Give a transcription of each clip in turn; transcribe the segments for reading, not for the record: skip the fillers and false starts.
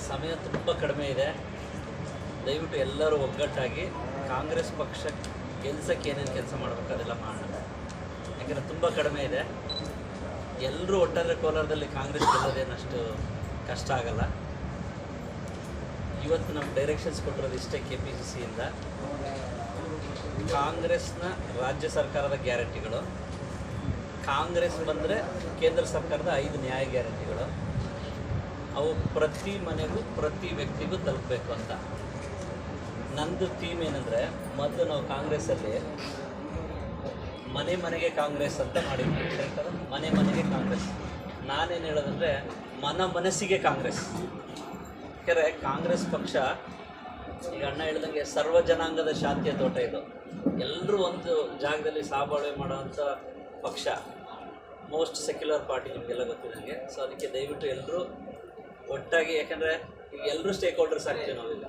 ಸಮಯ ತುಂಬ ಕಡಿಮೆ ಇದೆ. ದಯವಿಟ್ಟು ಎಲ್ಲರೂ ಒಗ್ಗಟ್ಟಾಗಿ ಕಾಂಗ್ರೆಸ್ ಪಕ್ಷ ಗೆಲ್ಸಕ್ಕೆ ಏನೇನು ಕೆಲಸ ಮಾಡಬೇಕು ಅದೆಲ್ಲ ಮಾಡೋಣ. ಯಾಕೆಂದರೆ ತುಂಬ ಕಡಿಮೆ ಇದೆ. ಎಲ್ಲರೂ ಒಟ್ಟಾದರೆ ಕೋಲಾರದಲ್ಲಿ ಕಾಂಗ್ರೆಸ್ ಗೆಲ್ಲೋದೇನಷ್ಟು ಕಷ್ಟ ಆಗಲ್ಲ. ಇವತ್ತು ನಮ್ಮ ಡೈರೆಕ್ಷನ್ಸ್ ಕೊಟ್ಟಿರೋದು ಇಷ್ಟೇ. KPCCಯಿಂದ ಕಾಂಗ್ರೆಸ್ನ ರಾಜ್ಯ ಸರ್ಕಾರದ ಗ್ಯಾರಂಟಿಗಳು, ಕಾಂಗ್ರೆಸ್ ಬಂದರೆ ಕೇಂದ್ರ ಸರ್ಕಾರದ 5 ನ್ಯಾಯ ಗ್ಯಾರಂಟಿಗಳು, ಅವು ಪ್ರತಿ ಮನೆಗೂ ಪ್ರತಿ ವ್ಯಕ್ತಿಗೂ ತಲುಪಬೇಕು ಅಂತ. ನಂದು ಥೀಮ್ ಏನಂದರೆ, ಮೊದಲು ನಾವು ಕಾಂಗ್ರೆಸ್ಸಲ್ಲಿ ಮನೆ ಮನೆಗೆ ಕಾಂಗ್ರೆಸ್ ಅಂತ ಮಾಡಿದ್ವಿ. ಮನೆ ಮನೆಗೆ ಕಾಂಗ್ರೆಸ್. ನಾನೇನು ಹೇಳೋದಂದರೆ ಮನಸ್ಸಿಗೆ ಕಾಂಗ್ರೆಸ್. ಯಾಕೆಂದರೆ ಕಾಂಗ್ರೆಸ್ ಪಕ್ಷ ಈಗ ಅಣ್ಣ ಹೇಳ್ದಂಗೆ ಸರ್ವ ಜನಾಂಗದ ಶಾಂತಿಯ ತೋಟ ಇದು. ಎಲ್ಲರೂ ಒಂದು ಜಾಗದಲ್ಲಿ ಸಹಬಾಳ್ವೆ ಮಾಡೋವಂಥ ಪಕ್ಷ. ಮೋಸ್ಟ್ ಸೆಕ್ಯುಲರ್ ಪಾರ್ಟಿ ನಿಮಗೆಲ್ಲ ಗೊತ್ತಿದ್ದಂಗೆ. ಸೊ ಅದಕ್ಕೆ ದಯವಿಟ್ಟು ಎಲ್ಲರೂ ಒಟ್ಟಾಗಿ, ಯಾಕಂದರೆ ಈಗ ಎಲ್ಲರೂ ಸ್ಟೇಕ್ ಹೋಲ್ಡರ್ಸ್ ಆಗ್ತೀವಿ ನಾವೀಗ.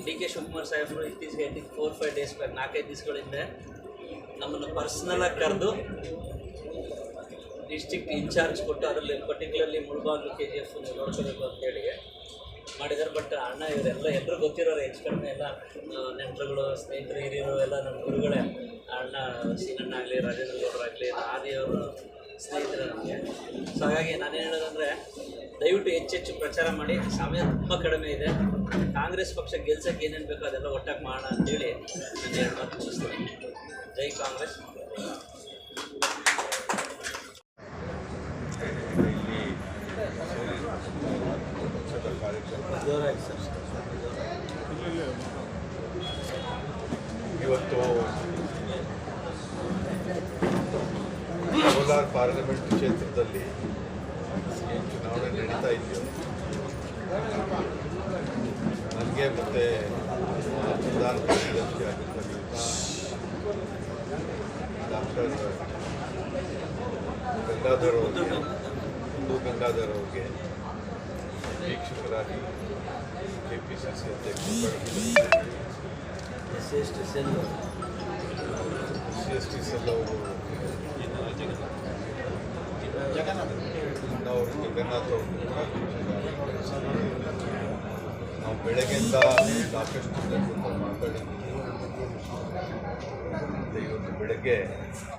DK ಶಿವಕುಮಾರ್ ಸಾಹೇಬರು ಇತ್ತೀಚೆಗೆ 4-5 ಡೇಸ್ ಬ್ಯಾಕ್ 4-5 ದಿವಸಗಳ ಹಿಂದೆ ನಮ್ಮನ್ನು ಪರ್ಸ್ನಲಾಗಿ ಕರೆದು ಡಿಸ್ಟ್ರಿಕ್ಟ್ ಇನ್ಚಾರ್ಜ್ ಕೊಟ್ಟು ಅದರಲ್ಲಿ ಪರ್ಟಿಕ್ಯುಲರ್ಲಿ ಮುಳಬಾಗಿಲು KGF ನೋಡ್ಕೋಬೇಕು ಅಂತೇಳಿ ಮಾಡಿದ್ದಾರೆ. ಬಟ್ ಅಣ್ಣ ಇವರೆಲ್ಲ ಎಲ್ಲರೂ ಗೊತ್ತಿರೋರು, ಹೆಚ್ಚು ಕಡಿಮೆ ಎಲ್ಲ ನೆಂಟರುಗಳು, ಸ್ನೇಹಿತರು, ಹಿರಿಯರು ಎಲ್ಲ ನಮ್ಮ ಗುರುಗಳೇ. ಅಣ್ಣ ಸೀನಣ್ಣ ಆಗಲಿ, ರಾಜೇಂದ್ರ ಗೌಡರಾಗಲಿ, ಆದಿಯವರು ಸ್ನೇಹಿತರು ನಮಗೆ. ಸೊ ಹಾಗಾಗಿ ನಾನೇನು ಹೇಳೋದಂದರೆ, ದಯವಿಟ್ಟು ಹೆಚ್ಚೆಚ್ಚು ಪ್ರಚಾರ ಮಾಡಿ. ಸಮಯ ತುಂಬ ಕಡಿಮೆ ಇದೆ. ಕಾಂಗ್ರೆಸ್ ಪಕ್ಷ ಗೆಲ್ಸಕ್ಕೆ ಏನೇನು ಬೇಕೋ ಅದೆಲ್ಲ ಒಟ್ಟಾಗಿ ಮಾಡೋಣ ಅಂತೇಳಿ ನಾನು 2 ಮಾತು ಮುಗಿಸ್ತೀನಿ. ಜೈ ಕಾಂಗ್ರೆಸ್. ಇವತ್ತು ಕೋಲಾರ ಪಾರ್ಲಿಮೆಂಟ್ ಕ್ಷೇತ್ರದಲ್ಲಿ ಏನು ಚುನಾವಣೆ ನಡೀತಾ ಇದೆಯೋ, ನನಗೆ ಮತ್ತು ಪ್ರಧಾನ ಕಾರ್ಯದರ್ಶಿ ಆಗಿರ್ತಕ್ಕಂಥ ಡಾಕ್ಟರ್ ಗಂಗಾಧರ್ ಅವ್ರಿಗೆ ವೀಕ್ಷಕರಾಗಿ KPCC ಅಧ್ಯಕ್ಷರು, SC/ST ಸೆಲ್ ಅವರು ಜಗನ್ನಾಥ್ ಅವರು ನಾವು ಬೆಳಗ್ಗೆಯಿಂದ ಸಾಕಷ್ಟು ಮಾತಾಡಿದ್ದೀವಿ. ಇವತ್ತು ಬೆಳಗ್ಗೆ